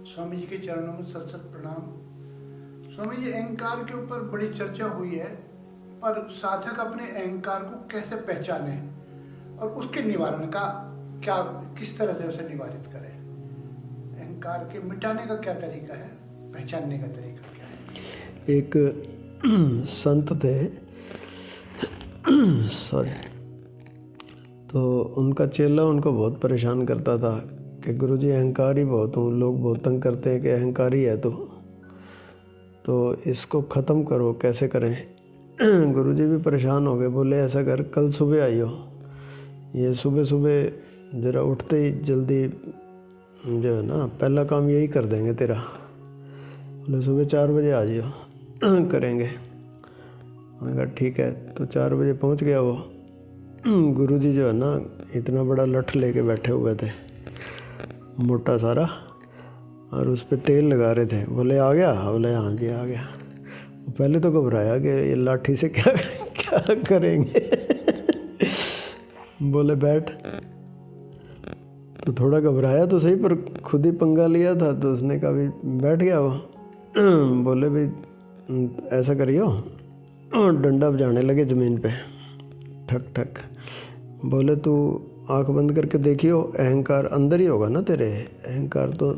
स्वामी जी के चरणों में सत सत प्रणाम। स्वामी जी, अहंकार के ऊपर बड़ी चर्चा हुई है, पर साधक अपने अहंकार को कैसे पहचाने और उसके निवारण का क्या, किस तरह से उसे निवारित करें? अहंकार के मिटाने का क्या तरीका है, पहचानने का तरीका क्या है? एक संत थे, तो उनका चेला उनको बहुत परेशान करता था कि गुरुजी अहंकारी बहुत हूँ, लोग बहुत तंग करते हैं कि अहंकारी है तो इसको ख़त्म करो, कैसे करें? गुरुजी भी परेशान हो गए, बोले ऐसा कर, कल सुबह आइयो, ये सुबह सुबह ज़रा उठते ही जल्दी जो है ना पहला काम यही कर देंगे तेरा। बोले सुबह 4 बजे आ जाइयो, करेंगे। मैंने कहा ठीक है। तो 4 बजे पहुंच गया वो। गुरुजी जो है ना इतना बड़ा लठ लेके बैठे हुए थे, मोटा सारा, और उस पर तेल लगा रहे थे। बोले आ गया? बोले हाँ जी आ गया। पहले तो घबराया कि ये लाठी से क्या क्या करेंगे। बोले बैठ। तो थोड़ा घबराया तो सही, पर खुद ही पंगा लिया था, तो उसने कहा भी बैठ गया वो। बोले भाई ऐसा करियो, डंडा बजाने लगे ज़मीन पे, ठक ठक। बोले तू आंख बंद करके देखियो, अहंकार अंदर ही होगा ना तेरे, अहंकार तो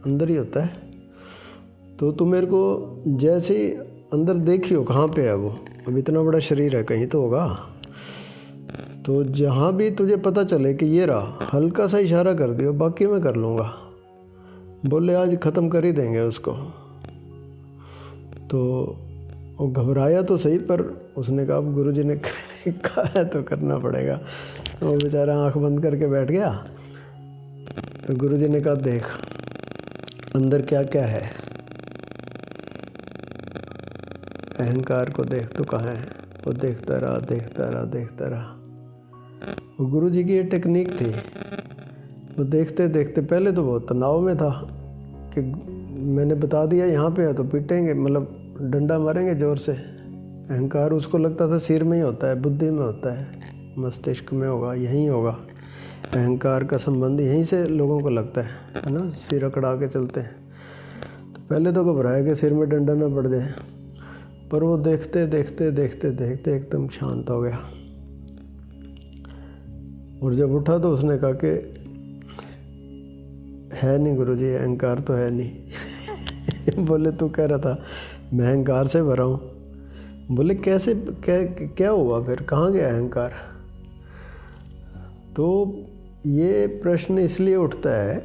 अंदर ही होता है। तो तू मेरे को जैसे ही अंदर देखियो कहाँ पे है वो, अब इतना बड़ा शरीर है, कहीं तो होगा। तो जहाँ भी तुझे पता चले कि ये रहा, हल्का सा इशारा कर दियो, बाकी मैं कर लूँगा। बोले आज ख़त्म कर ही देंगे उसको। तो वो घबराया तो सही, पर उसने कहा अब गुरुजी ने कहा है तो करना पड़ेगा। तो वो बेचारा आंख बंद करके बैठ गया। तो गुरुजी ने कहा देख अंदर क्या क्या है, अहंकार को देख तो कहाँ है। वो देखता रहा देखता रहा देखता रहा। वो गुरुजी की ये टेक्निक थी। वो देखते देखते पहले तो बहुत तनाव में था कि मैंने बता दिया यहाँ पे है तो पीटेंगे, मतलब डंडा मारेंगे ज़ोर से। अहंकार उसको लगता था सिर में ही होता है, बुद्धि में होता है, मस्तिष्क में होगा, यहीं होगा। अहंकार का संबंध यहीं से लोगों को लगता है ना, सिर अकड़ा के चलते हैं। तो पहले तो घबराया कि सिर में डंडा ना पड़ जाए, पर वो देखते देखते देखते देखते एकदम शांत हो गया। और जब उठा तो उसने कहा कि है नहीं गुरुजी, अहंकार तो है नहीं। बोले तू कह रहा था मैं अहंकार से भरा हूँ। बोले कैसे, क्या हुआ फिर, कहाँ गया अहंकार? तो ये प्रश्न इसलिए उठता है,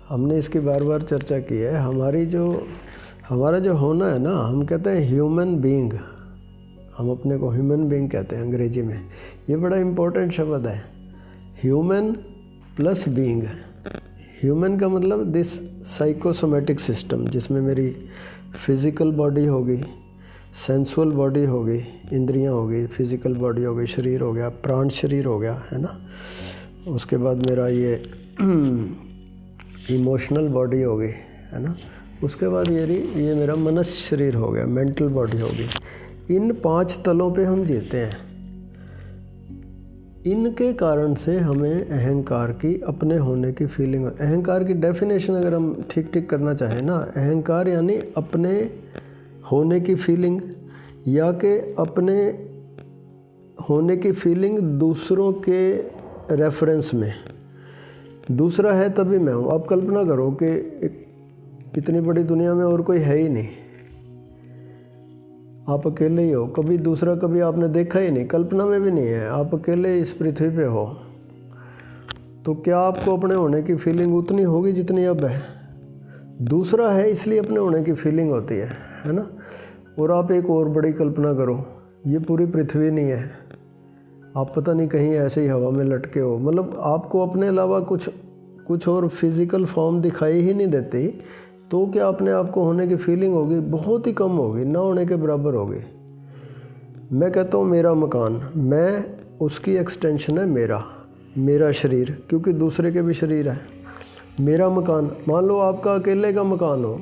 हमने इसकी बार बार चर्चा की है। हमारा जो होना है ना, हम कहते हैं ह्यूमन बीइंग, हम अपने को ह्यूमन बीइंग कहते हैं अंग्रेजी में। ये बड़ा इम्पोर्टेंट शब्द है, ह्यूमन प्लस बीइंग। ह्यूमन का मतलब दिस साइकोसोमेटिक सिस्टम, जिसमें मेरी फिज़िकल बॉडी होगी, सेंसुअल बॉडी होगी, इंद्रियां होगी, फिज़िकल बॉडी हो गई, शरीर हो गया, प्राण शरीर हो गया, है ना। उसके बाद मेरा ये इमोशनल बॉडी हो गई, है ना। उसके बाद ये मेरा मनस शरीर हो गया, मेंटल बॉडी होगी। इन 5 तलों पे हम जीते हैं। इनके कारण से हमें अहंकार की, अपने होने की फीलिंग। अहंकार की डेफिनेशन अगर हम ठीक ठीक करना चाहें ना, अहंकार यानी अपने होने की फीलिंग, या कि अपने होने की फीलिंग दूसरों के रेफरेंस में। दूसरा है तभी मैं हूँ। आप कल्पना करो कि इतनी बड़ी दुनिया में और कोई है ही नहीं, आप अकेले ही हो। कभी दूसरा कभी आपने देखा ही नहीं, कल्पना में भी नहीं है, आप अकेले इस पृथ्वी पे हो। तो क्या आपको अपने होने की फीलिंग उतनी होगी जितनी अब है? दूसरा है इसलिए अपने होने की फीलिंग होती है ना। और आप एक और बड़ी कल्पना करो, ये पूरी पृथ्वी नहीं है, आप पता नहीं कहीं ऐसे ही हवा में लटके हो। मतलब आपको अपने अलावा कुछ और फिज़िकल फॉर्म दिखाई ही नहीं देती। तो क्या अपने आप को होने की फीलिंग होगी? बहुत ही कम होगी, ना होने के बराबर होगी। मैं कहता हूँ मेरा मकान, मैं उसकी एक्सटेंशन है, मेरा शरीर, क्योंकि दूसरे के भी शरीर है। मेरा मकान, मान लो आपका अकेले का मकान हो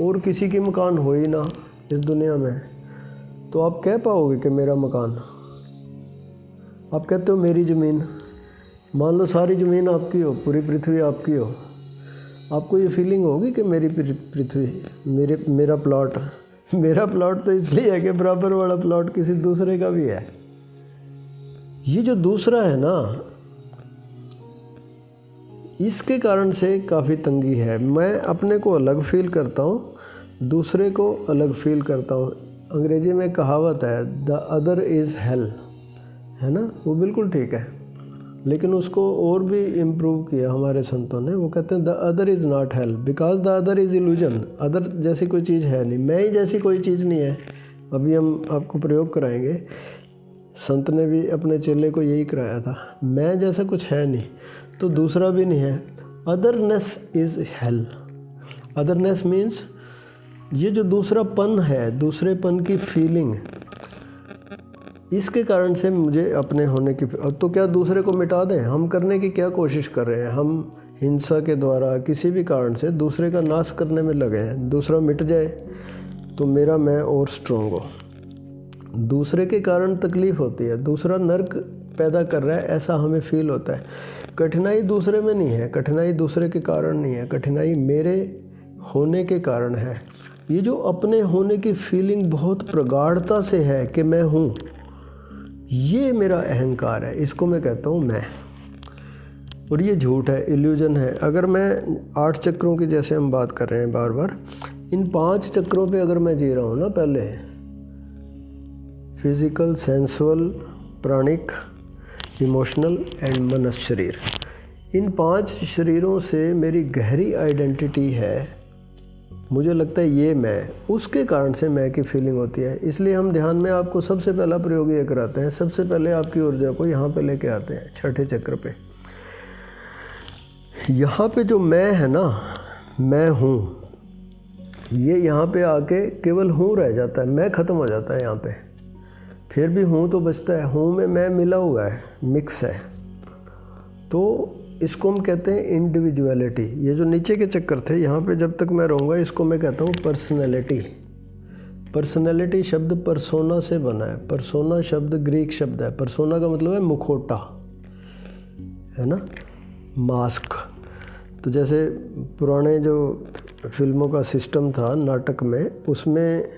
और किसी की मकान हो ही ना इस दुनिया में, तो आप कह पाओगे कि मेरा मकान? आप कहते हो मेरी ज़मीन। मान लो सारी ज़मीन आपकी हो, पूरी पृथ्वी आपकी हो, आपको ये फीलिंग होगी कि मेरी पृथ्वी, मेरा प्लॉट तो इसलिए है कि बराबर वाला प्लॉट किसी दूसरे का भी है। ये जो दूसरा है ना, इसके कारण से काफ़ी तंगी है। मैं अपने को अलग फील करता हूँ, दूसरे को अलग फील करता हूँ। अंग्रेजी में कहावत है द अदर इज़ हेल, है ना, वो बिल्कुल ठीक है, लेकिन उसको और भी इम्प्रूव किया हमारे संतों ने। वो कहते हैं the other is not hello because the other is illusion. Other जैसी कोई चीज़ है नहीं, मैं ही जैसी कोई चीज़ नहीं है। अभी हम आपको प्रयोग कराएंगे, संत ने भी अपने चेले को यही कराया था, मैं जैसा कुछ है नहीं तो दूसरा भी नहीं है। Otherness is hello. Otherness means ये जो दूसरापन है, दूसरेपन की फीलिंग, इसके कारण से मुझे अपने होने की, तो क्या दूसरे को मिटा दें? हम करने की क्या कोशिश कर रहे हैं? हम हिंसा के द्वारा किसी भी कारण से दूसरे का नाश करने में लगे हैं। दूसरा मिट जाए तो मेरा मैं और स्ट्रॉन्ग हो। दूसरे के कारण तकलीफ़ होती है, दूसरा नर्क पैदा कर रहा है ऐसा हमें फील होता है। कठिनाई दूसरे में नहीं है, कठिनाई दूसरे के कारण नहीं है, कठिनाई मेरे होने के कारण है। ये जो अपने होने की फीलिंग बहुत प्रगाढ़ता से है कि मैं हूँ, ये मेरा अहंकार है, इसको मैं कहता हूँ मैं। और ये झूठ है, इल्यूजन है। अगर मैं 8 चक्रों की जैसे हम बात कर रहे हैं बार बार, इन 5 चक्रों पे अगर मैं जी रहा हूँ ना, पहले physical, sensual, pranic, emotional and मनस शरीर, इन 5 शरीरों से मेरी गहरी आइडेंटिटी है। मुझे लगता है ये मैं, उसके कारण से मैं की फीलिंग होती है। इसलिए हम ध्यान में आपको सबसे पहला प्रयोग ये कराते हैं, सबसे पहले आपकी ऊर्जा को यहाँ पे लेके आते हैं, छठे चक्र पे। यहाँ पे जो मैं है ना, मैं हूँ, ये यहाँ पे आके केवल हूँ रह जाता है, मैं ख़त्म हो जाता है यहाँ पे। फिर भी हूँ तो बचता है, हूँ में मैं मिला हुआ है, मिक्स है। तो इसको हम कहते हैं इंडिविजुअलिटी। ये जो नीचे के चक्कर थे, यहाँ पे जब तक मैं रहूँगा, इसको मैं कहता हूँ पर्सनैलिटी। पर्सनैलिटी शब्द परसोना से बना है। परसोना शब्द ग्रीक शब्द है। परसोना का मतलब है मुखौटा, है ना, मास्क। तो जैसे पुराने जो फिल्मों का सिस्टम था नाटक में, उसमें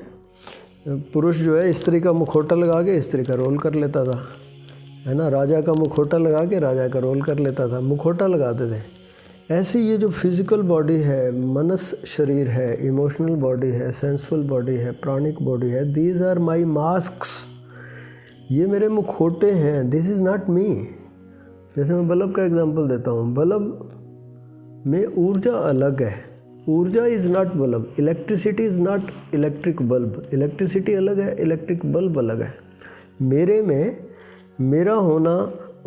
पुरुष जो है स्त्री का मुखौटा लगा के स्त्री का रोल कर लेता था, है ना, राजा का मुखौटा लगा के राजा का रोल कर लेता था, मुखौटा लगाते थे। ऐसे ये जो फिज़िकल बॉडी है, मनस शरीर है, इमोशनल बॉडी है, सेंसुअल बॉडी है, प्राणिक बॉडी है, दीज आर माई मास्क्स। ये मेरे मुखौटे हैं, दिस इज़ नॉट मी। जैसे मैं बल्ब का एग्जांपल देता हूँ, बल्ब में ऊर्जा अलग है, ऊर्जा is not bulb. Electricity is not electric bulb. Electricity अलग है, इलेक्ट्रिक बल्ब अलग है। मेरे में मेरा होना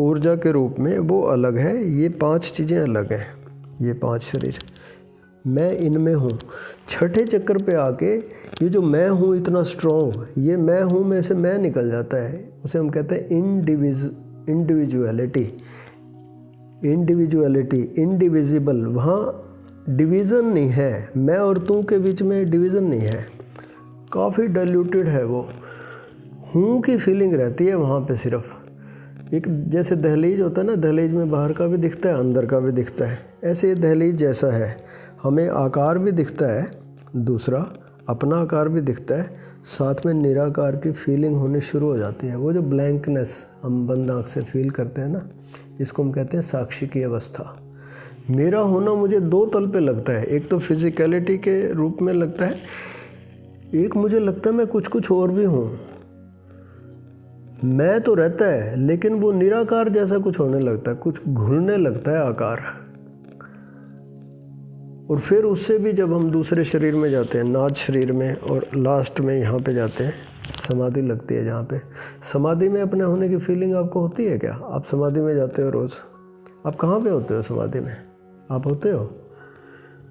ऊर्जा के रूप में वो अलग है। ये 5 चीज़ें अलग हैं, ये 5 शरीर, मैं इनमें हूँ। छठे चक्र पे आके ये जो मैं हूँ इतना स्ट्रॉन्ग, ये मैं हूँ में से मैं निकल जाता है, उसे हम कहते हैं इंडिविजुअलिटी। इंडिविजुअलिटी, इंडिविजिबल, वहाँ डिवीज़न नहीं है, मैं और तू के बीच में डिवीज़न नहीं है, काफ़ी डाइल्यूटेड है। वो हूँ की फीलिंग रहती है वहाँ पे सिर्फ। एक जैसे दहलीज होता है ना, दहलीज में बाहर का भी दिखता है, अंदर का भी दिखता है। ऐसे ये दहलीज जैसा है, हमें आकार भी दिखता है, दूसरा अपना आकार भी दिखता है, साथ में निराकार की फीलिंग होनी शुरू हो जाती है। वो जो ब्लैंकनेस हम बंद आँख से फील करते हैं ना, इसको हम कहते हैं साक्षी की अवस्था। मेरा होना मुझे 2 तल पे लगता है। एक तो फिजिकलिटी के रूप में लगता है, एक मुझे लगता है मैं कुछ और भी हूँ। मैं तो रहता है, लेकिन वो निराकार जैसा कुछ होने लगता है, कुछ घुलने लगता है आकार। और फिर उससे भी जब हम दूसरे शरीर में जाते हैं, नाद शरीर में, और लास्ट में यहाँ पे जाते हैं, समाधि लगती है जहाँ पे। समाधि में अपने होने की फीलिंग आपको होती है क्या? आप समाधि में जाते हो रोज़, आप कहाँ पे होते हो समाधि में? आप होते हो,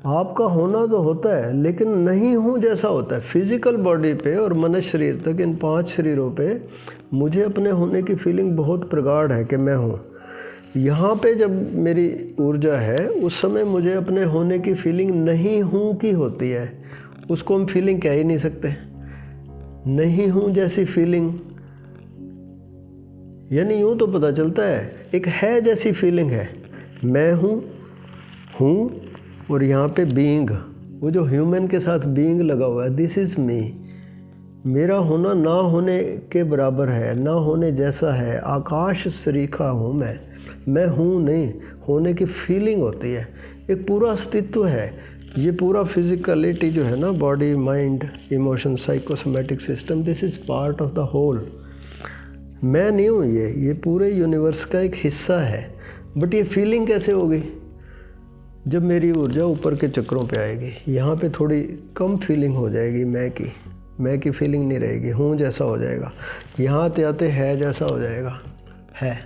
आपका होना तो होता है, लेकिन नहीं हूँ जैसा होता है। फिजिकल बॉडी पे और मनुष्य शरीर तक, इन 5 शरीरों पे मुझे अपने होने की फीलिंग बहुत प्रगाढ़ है कि मैं हूँ। यहाँ पे जब मेरी ऊर्जा है, उस समय मुझे अपने होने की फीलिंग नहीं हूँ की होती है। उसको हम फीलिंग कह ही नहीं सकते, नहीं हूँ जैसी फीलिंग, यानी यूँ तो पता चलता है एक है जैसी फीलिंग है। मैं हूँ और यहाँ पे बीइंग, वो जो ह्यूमन के साथ बीइंग लगा हुआ है, दिस इज़ मी। मेरा होना ना होने के बराबर है, ना होने जैसा है। आकाश सरीखा हूँ मैं हूँ नहीं, होने की फीलिंग होती है, एक पूरा अस्तित्व है। ये पूरा फिजिकलिटी जो है ना, body mind emotion psychosomatic system, this is part of the whole. मैं नहीं हूँ ये पूरे यूनिवर्स का एक हिस्सा है। बट ये फीलिंग कैसे होगी? जब मेरी ऊर्जा ऊपर के चक्रों पे आएगी। यहाँ पे थोड़ी कम फीलिंग हो जाएगी, मैं की फीलिंग नहीं रहेगी, हूँ जैसा हो जाएगा। यहाँ आते आते है जैसा हो जाएगा, है।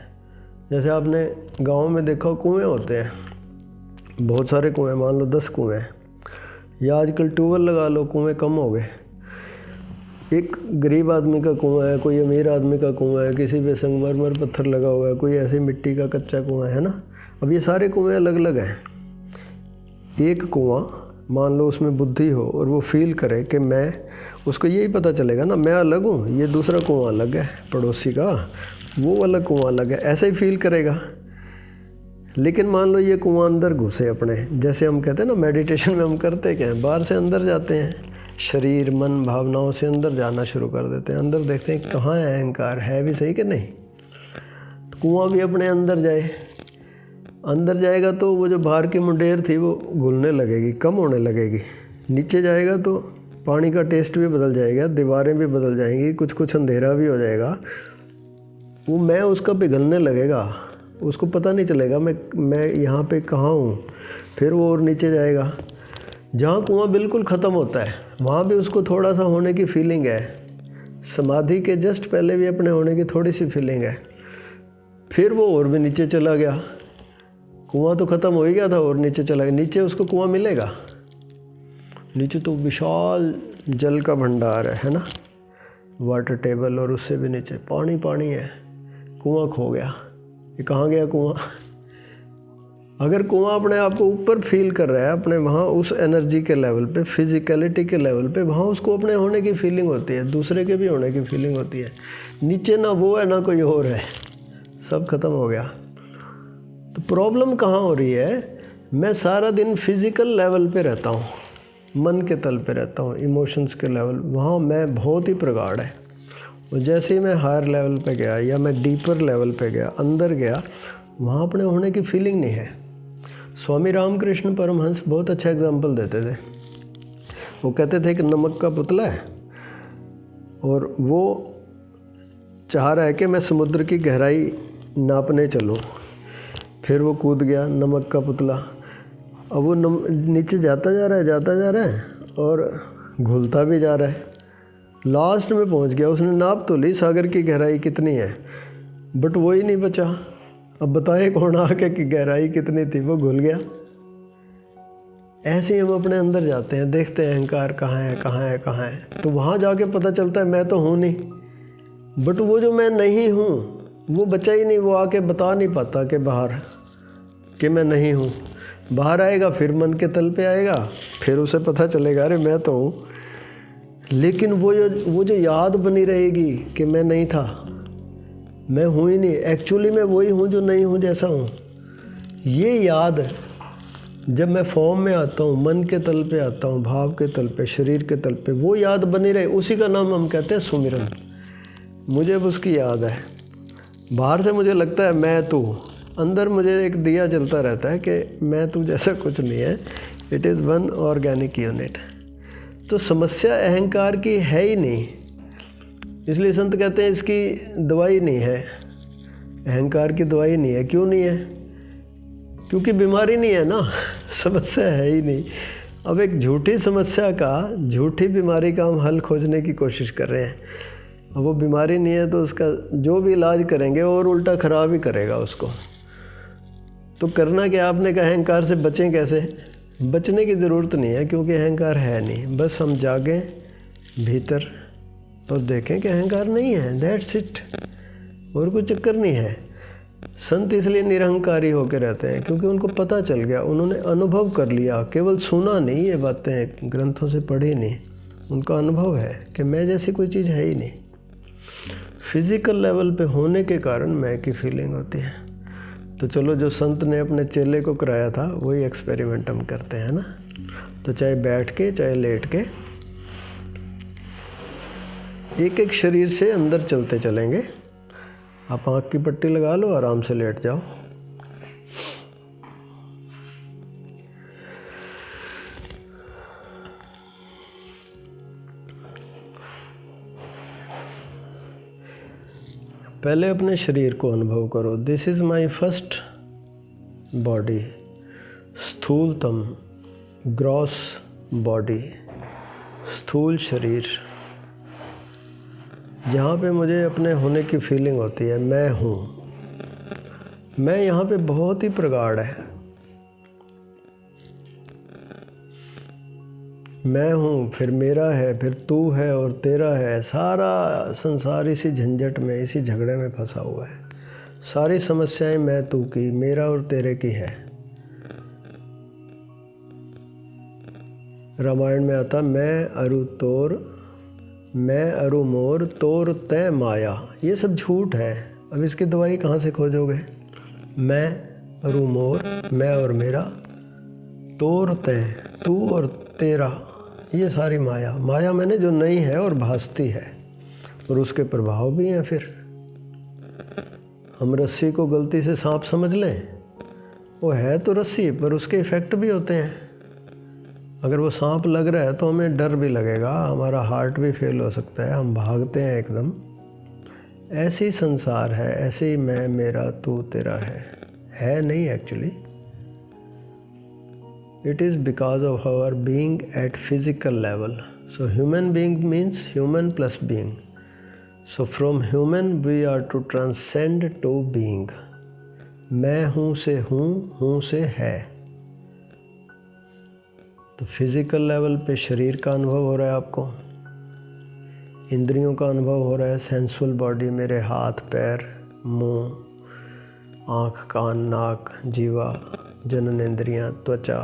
जैसे आपने गांव में देखा कुएं होते हैं, बहुत सारे कुएं, मान लो 10 कुएं हैं, या आजकल ट्यूबवेल लगा लो, कुएं कम हो गए। एक गरीब आदमी का कुआं है, कोई अमीर आदमी का कुआं है, किसी पे संगमरमर पत्थर लगा हुआ है, कोई ऐसे मिट्टी का कच्चा कुआं है ना। अब ये सारे कुएं अलग अलग हैं। एक कुआं मान लो उसमें बुद्धि हो और वो फील करे कि मैं, उसको यही पता चलेगा ना, मैं अलग हूँ, ये दूसरा कुआं अलग है पड़ोसी का, वो अलग कुआं अलग है, ऐसे ही फील करेगा। लेकिन मान लो ये कुआं अंदर घुसे अपने, जैसे हम कहते हैं ना मेडिटेशन में हम करते क्या हैं, बाहर से अंदर जाते हैं, शरीर मन भावनाओं से अंदर जाना शुरू कर देते हैं, अंदर देखते हैं कहाँ है अहंकार, है भी सही कि नहीं। तो कुआं भी अपने अंदर जाए, अंदर जाएगा तो वो जो बाहर की मुंडेर थी वो घुलने लगेगी, कम होने लगेगी। नीचे जाएगा तो पानी का टेस्ट भी बदल जाएगा, दीवारें भी बदल जाएंगी, कुछ अंधेरा भी हो जाएगा। वो मैं उसका पिघलने लगेगा, उसको पता नहीं चलेगा मैं यहाँ पे कहाँ हूँ। फिर वो और नीचे जाएगा, जहाँ कुआं बिल्कुल ख़त्म होता है वहाँ भी उसको थोड़ा सा होने की फीलिंग है। समाधि के जस्ट पहले भी अपने होने की थोड़ी सी फीलिंग है। फिर वो और भी नीचे चला गया, कुआं तो ख़त्म हो ही गया था और नीचे चला गया। नीचे उसको कुआं मिलेगा? नीचे तो विशाल जल का भंडार है ना, वाटर टेबल, और उससे भी नीचे पानी है। कुआं खो गया, ये कहाँ गया कुआं? अगर कुआं अपने आप को ऊपर फील कर रहा है, अपने वहाँ उस एनर्जी के लेवल पे, फिजिकलिटी के लेवल पे, वहाँ उसको अपने होने की फीलिंग होती है, दूसरे के भी होने की फीलिंग होती है। नीचे ना वो है ना कोई और है, सब खत्म हो गया। तो प्रॉब्लम कहाँ हो रही है? मैं सारा दिन फिजिकल लेवल पे रहता हूँ, मन के तल पे रहता हूँ, इमोशंस के लेवल, वहाँ मैं बहुत ही प्रगाढ़ है। और जैसे ही मैं हायर लेवल पे गया या मैं डीपर लेवल पे गया, अंदर गया, वहाँ अपने होने की फीलिंग नहीं है। स्वामी रामकृष्ण परमहंस बहुत अच्छा एग्जाम्पल देते थे। वो कहते थे कि नमक का पुतला है और वो चाह रहा है कि मैं समुद्र की गहराई नापने चलूँ। फिर वो कूद गया नमक का पुतला। अब वो नीचे जाता जा रहा है और घुलता भी जा रहा है। लास्ट में पहुंच गया, उसने नाप तो ली सागर की गहराई कितनी है, बट वही नहीं बचा। अब बताए कौन आके कि गहराई कितनी थी, वो घुल गया। ऐसे ही हम अपने अंदर जाते हैं, देखते हैं अहंकार कहाँ है, तो वहाँ जाके पता चलता है मैं तो हूँ नहीं। बट वो जो मैं नहीं हूँ वो बचा ही नहीं, वो आके बता नहीं पाता कि बाहर कि मैं नहीं हूँ। बाहर आएगा फिर मन के तल पे आएगा, फिर उसे पता चलेगा अरे मैं तो हूँ। लेकिन वो जो याद बनी रहेगी कि मैं नहीं था, मैं हूँ ही नहीं, एक्चुअली मैं वही हूँ जो नहीं हूँ जैसा हूँ। ये याद जब मैं फॉर्म में आता हूँ, मन के तल पे आता हूँ, भाव के तल पे, शरीर के तल पे, वो याद बनी रहे, उसी का नाम हम कहते हैं सुमिरन। मुझे अब उसकी याद है। बाहर से मुझे लगता है मैं तू, अंदर मुझे एक दिया जलता रहता है कि मैं तू जैसा कुछ नहीं है। It is one organic unit. तो समस्या अहंकार की है ही नहीं, इसलिए संत कहते हैं इसकी दवाई नहीं है, अहंकार की दवाई नहीं है। क्यों नहीं है? क्योंकि बीमारी नहीं है ना, समस्या है ही नहीं। अब एक झूठी समस्या का, झूठी बीमारी का हम हल खोजने की कोशिश कर रहे हैं। अब वो बीमारी नहीं है तो उसका जो भी इलाज करेंगे और उल्टा ख़राब ही करेगा उसको। तो करना क्या? आपने कहा अहंकार से बचें कैसे? बचने की ज़रूरत नहीं है, क्योंकि अहंकार है नहीं। बस हम जागें भीतर और देखें कि अहंकार नहीं है, दैट्स इट। और कोई चक्कर नहीं है। संत इसलिए निरहंकारी होकर रहते हैं क्योंकि उनको पता चल गया, उन्होंने अनुभव कर लिया, केवल सुना नहीं, ये बातें ग्रंथों से पढ़ी नहीं, उनका अनुभव है कि मैं जैसी कोई चीज़ है ही नहीं। फिज़िकल लेवल पे होने के कारण मैं की फीलिंग होती है। तो चलो, जो संत ने अपने चेले को कराया था वही एक्सपेरिमेंट हम करते हैं ना। तो चाहे बैठ के चाहे लेट के एक एक शरीर से अंदर चलते चलेंगे। आप आँख की पट्टी लगा लो, आराम से लेट जाओ। पहले अपने शरीर को अनुभव करो। This is my first body, स्थूलतम ग्रॉस बॉडी, स्थूल शरीर, जहाँ पे मुझे अपने होने की फीलिंग होती है। मैं हूँ, मैं यहाँ पे बहुत ही प्रगाढ़ है। मैं हूँ, फिर मेरा है, फिर तू है और तेरा है। सारा संसार इसी झंझट में, इसी झगड़े में फंसा हुआ है। सारी समस्याएं मैं तू की, मेरा और तेरे की है। रामायण में आता, मैं अरु तोर, मैं अरु मोर, तोर तय माया। ये सब झूठ है। अब इसकी दवाई कहाँ से खोजोगे? मैं अरु मोर, मैं और मेरा, तोर तय तू और तेरा, ये सारी माया। माया मैंने जो नहीं है और भासती है, और उसके प्रभाव भी हैं। फिर हम रस्सी को गलती से सांप समझ लें, वो है तो रस्सी, पर उसके इफ़ेक्ट भी होते हैं। अगर वो सांप लग रहा है तो हमें डर भी लगेगा, हमारा हार्ट भी फेल हो सकता है, हम भागते हैं एकदम। ऐसी संसार है, ऐसे ही मैं, मेरा, तू, तेरा है नहीं actually. It is because of our being at physical level. So human being means human plus being. So from human we are to transcend to being. मैं हूँ से हूँ से है। तो फिजिकल लेवल पे शरीर का अनुभव हो रहा है आपको, इंद्रियों का अनुभव हो रहा है, सेंसुअल बॉडी, मेरे हाथ पैर मुँह आँख कान नाक जीवा जननेंद्रियाँ त्वचा।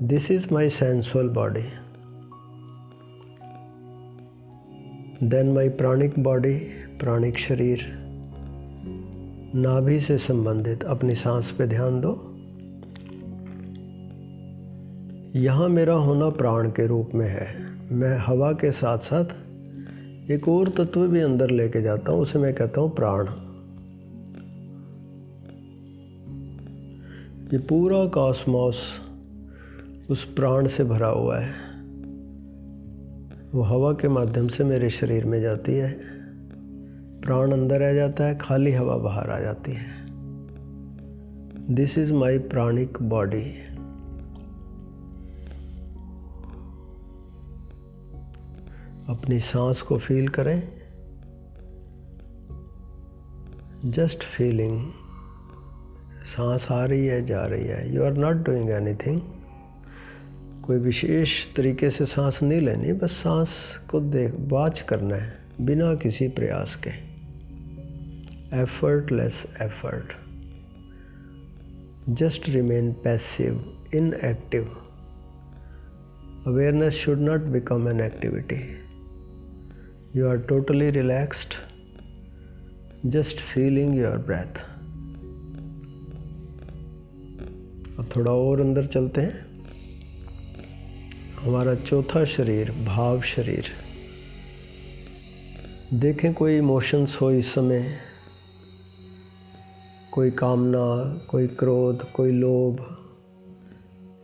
This is my sensual body. Then my pranic body, प्राणिक शरीर, नाभि से संबंधित। अपनी सांस पे ध्यान दो। यहाँ मेरा होना प्राण के रूप में है। मैं हवा के साथ साथ एक और तत्व भी अंदर लेके जाता हूँ, उसे मैं कहता हूँ प्राण। ये पूरा कॉस्मॉस उस प्राण से भरा हुआ है। वो हवा के माध्यम से मेरे शरीर में जाती है, प्राण अंदर आ जाता है, खाली हवा बाहर आ जाती है। This is my pranic body. अपनी सांस को फील करें, जस्ट फीलिंग। सांस आ रही है जा रही है, you are not doing anything. कोई विशेष तरीके से सांस नहीं लेनी, बस सांस को वॉच करना है बिना किसी प्रयास के। Effortless effort. Just remain passive, inactive. Awareness should not become an activity. You are totally relaxed, just feeling your breath. अब थोड़ा और अंदर चलते हैं। हमारा चौथा शरीर, भाव शरीर। देखें कोई इमोशंस हो इस समय, कोई कामना, कोई क्रोध, कोई लोभ,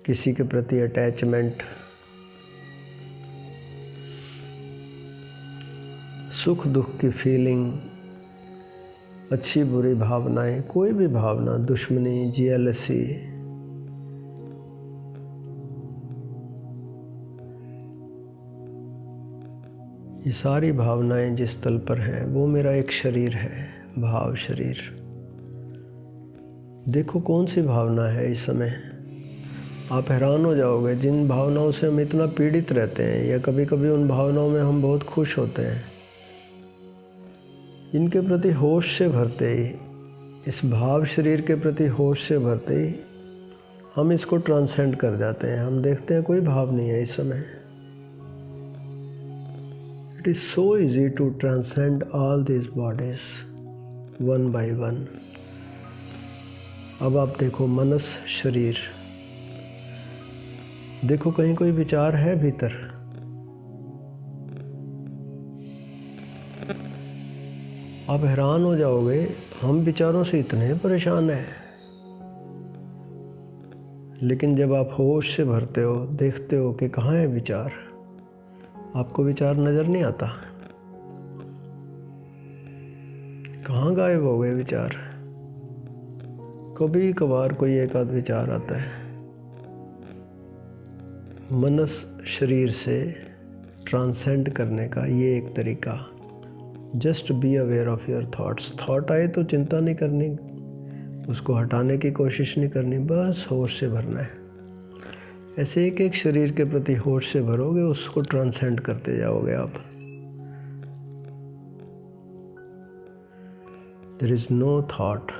किसी के प्रति अटैचमेंट, सुख दुख की फीलिंग, अच्छी बुरी भावनाएं, कोई भी भावना, दुश्मनी, जेलसी, ये सारी भावनाएं जिस तल पर हैं वो मेरा एक शरीर है, भाव शरीर। देखो कौन सी भावना है इस समय। आप हैरान हो जाओगे जिन भावनाओं से हम इतना पीड़ित रहते हैं, या कभी कभी उन भावनाओं में हम बहुत खुश होते हैं। इनके प्रति होश से भरते ही, इस भाव शरीर के प्रति होश से भरते ही हम इसको ट्रांसेंड कर जाते हैं। हम देखते हैं कोई भाव नहीं है इस समय। It is so easy to transcend all these bodies one by one. अब आप देखो मनस शरीर, देखो कहीं कोई विचार है भीतर? आप हैरान हो जाओगे, हम विचारों से इतने परेशान हैं, लेकिन जब आप होश से भरते हो, देखते हो कि कहाँ है विचार, आपको विचार नजर नहीं आता। कहाँ गायब हो गए विचार? कभी कभार कोई एक आध विचार आता है। मनस शरीर से ट्रांसेंड करने का ये एक तरीका, just be aware of your thoughts. Thought आए तो चिंता नहीं करनी, उसको हटाने की कोशिश नहीं करनी, बस होश से भरना है। ऐसे एक एक शरीर के प्रति होश से भरोगे, उसको ट्रांसेंड करते जाओगे आप। There is no thought.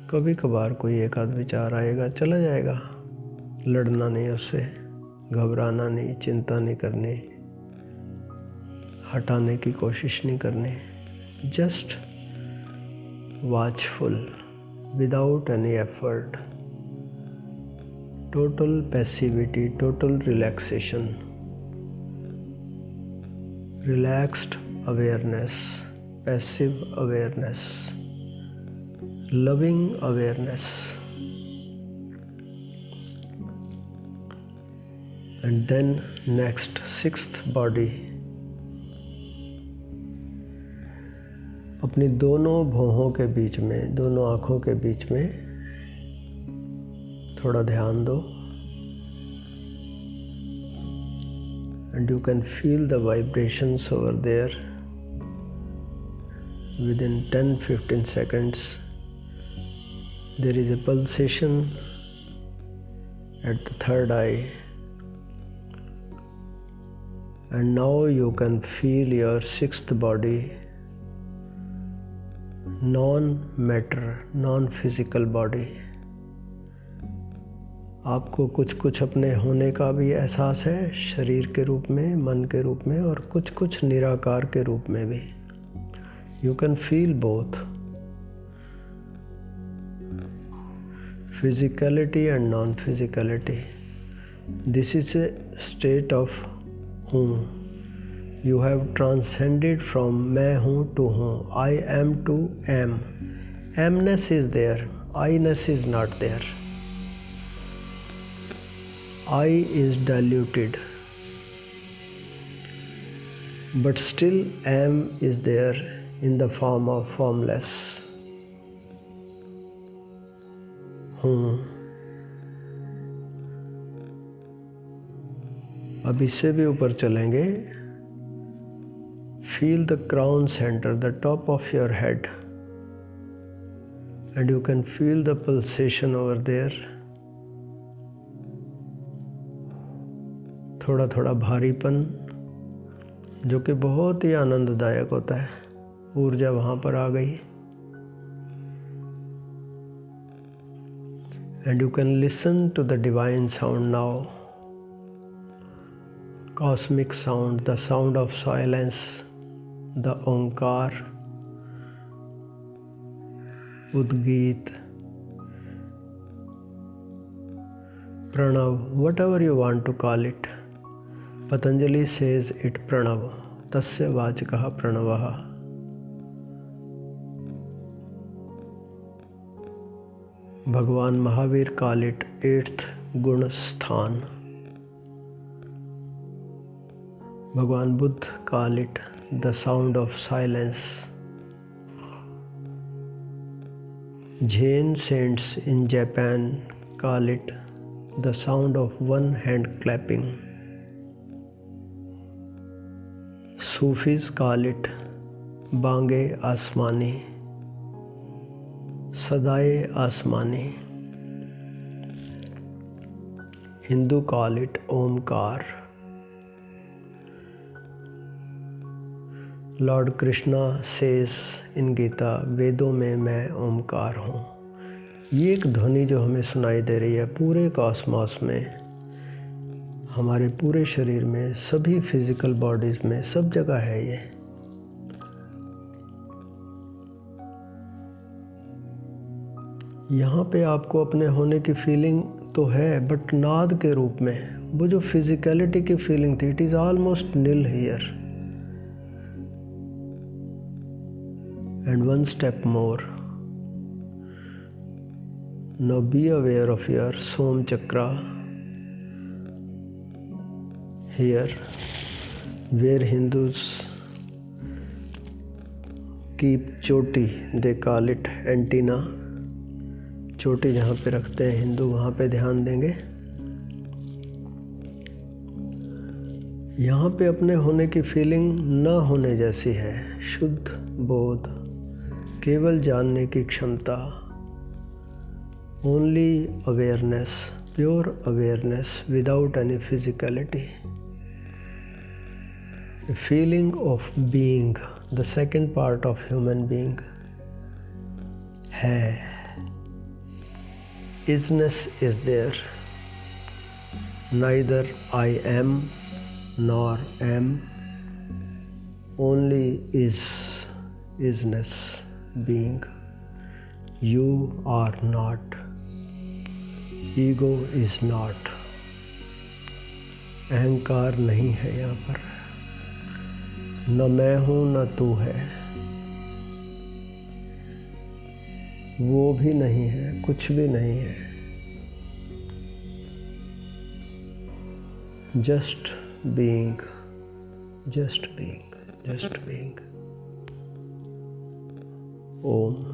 कभी कभार कोई एक आध विचार आएगा, चला जाएगा, लड़ना नहीं उससे, घबराना नहीं, चिंता नहीं करनी, हटाने की कोशिश नहीं करनी, just watchful without any effort, total passivity, total relaxation, relaxed awareness, passive awareness, loving awareness. And then next, sixth body, अपनी दोनों भौहों के बीच में, दोनों आँखों के बीच में थोड़ा ध्यान दो, and you can feel the vibrations over there. Within 10-15 seconds there is a pulsation at the third eye, and now you can feel your sixth body, non-matter, non-physical body. आपको कुछ कुछ अपने होने का भी एहसास है, शरीर के रूप में, मन के रूप में, और कुछ कुछ निराकार के रूप में भी। You can feel both, physicality and non-physicality. This is a state of हूँ। You have transcended from मैं हूँ to हूँ, I am to am. Amness is there, I-ness is not there. I is diluted, but still am is there in the form of formless हूँ। अब इससे भी ऊपर चलेंगे। Feel the crown center, the top of your head, and you can feel the pulsation over there. थोड़ा थोड़ा भारीपन, जो कि बहुत ही आनंददायक होता है, ऊर्जा वहाँ पर आ गई। And you can listen to the divine sound now, cosmic sound, the sound of silence, the Omkar, Udgit, Pranav, whatever you want to call it. Patanjali says it Pranav, tasya vachakaha pranavaha. Bhagwan Mahavir call it 8th Gun Sthan. Bhagwan Buddha call it the sound of silence. Jain saints in Japan call it the sound of one hand clapping. Sufis call it Bange Asmani, Sadaye Asmani. Hindu call it Omkar. Lord Krishna says in Gita, वेदों में मैं ओमकार हूँ। ये एक ध्वनि जो हमें सुनाई दे रही है पूरे कॉस्मॉस में, हमारे पूरे शरीर में, सभी फिजिकल बॉडीज में, सब जगह है ये। यहाँ पे आपको अपने होने की फीलिंग तो है, बट नाद के रूप में। वो जो फिजिकलिटी की फीलिंग थी, it is almost nil here. And one step more, now be aware of your Som Chakra here, where Hindus keep choti, they call it antenna। चोटी जहाँ पे रखते हैं हिंदू, वहाँ पे ध्यान देंगे। यहाँ पे अपने होने की फीलिंग न होने जैसी है। शुद्ध बोध, केवल जानने की क्षमता, only awareness, pure awareness without any physicality. A feeling of being, the second part of human being, है। Isness is there. Neither I am nor am, only isness, being. You are not. Ego is not, अहंकार नहीं है यहाँ पर। न मैं हूँ न तू है, वो भी नहीं है, कुछ भी नहीं है। Just being, just being, just being. ओम।